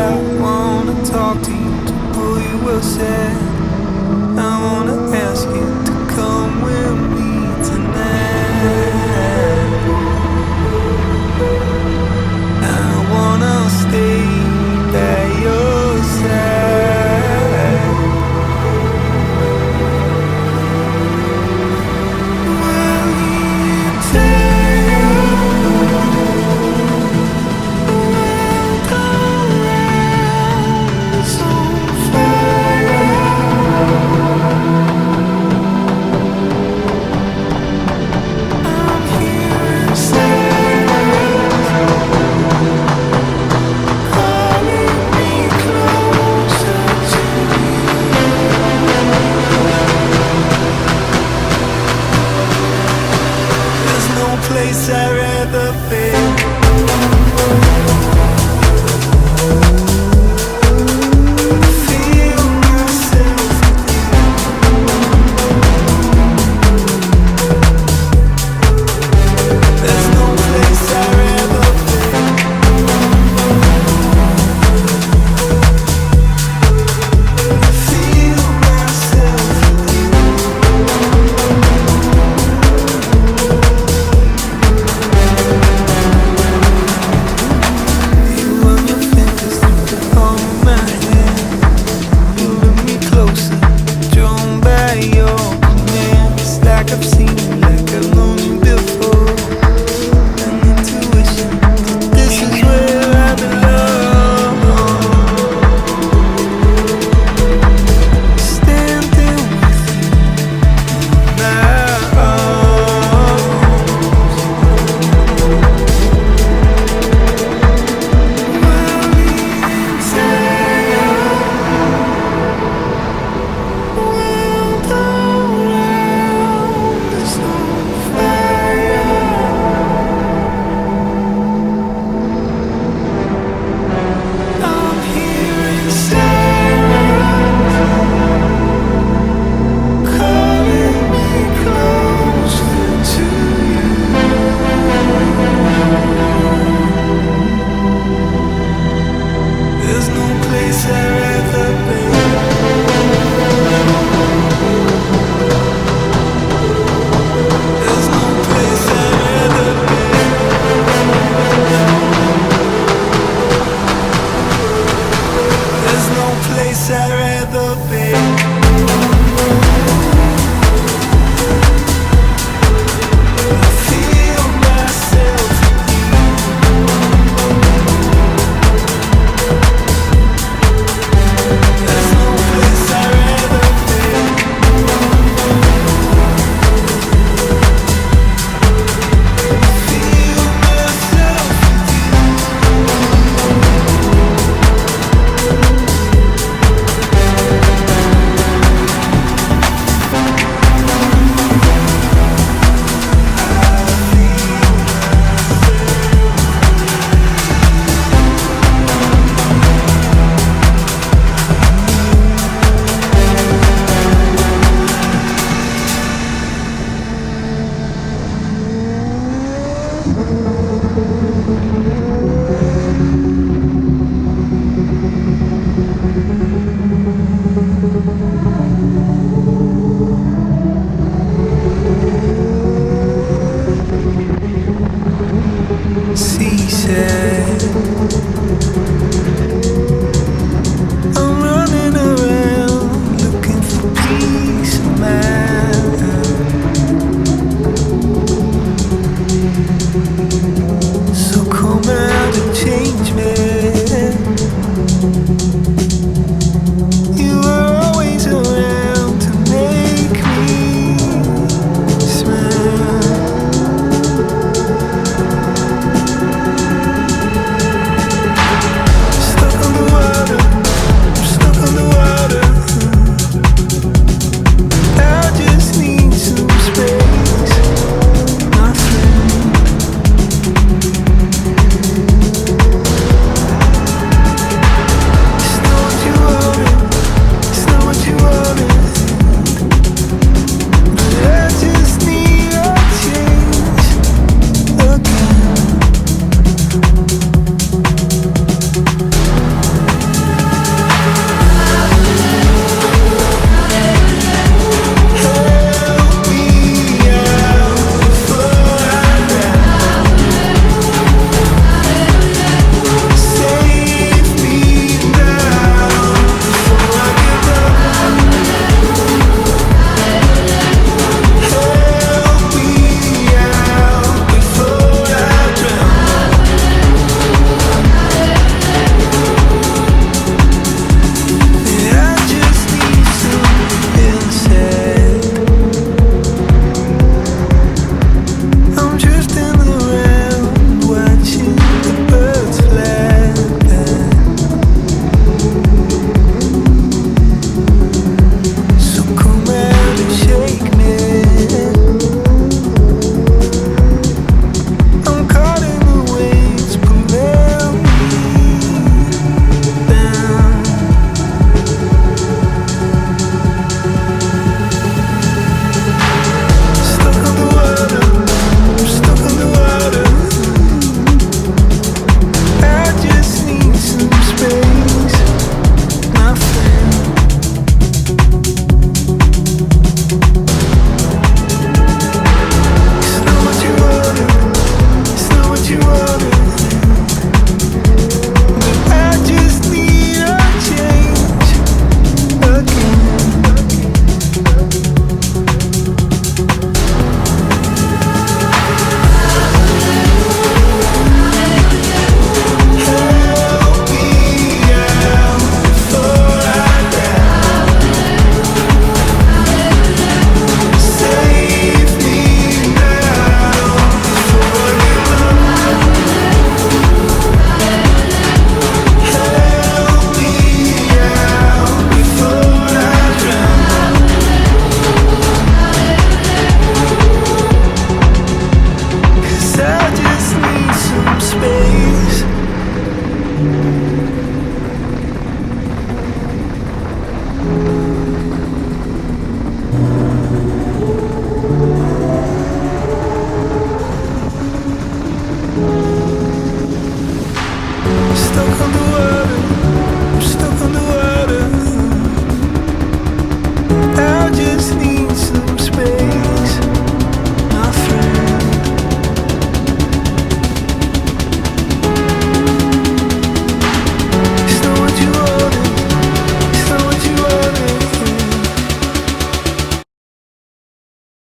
I wanna talk to you to pull you aside. I wanna ask you to come with me tonight. I wanna stay by your side. Will you take place I'd rather be. Feel myself there's no place I'd rather be. Feel myself I've seen you like I've known you before. An intuition that this is where I belong. Standing with you in my arms. While we entire world around is on fire. I'm hearing sirens calling me closer to you. There's no place I'd rather be. There's no place I'd rather be. There's no place I'd rather be. I feel myself with you.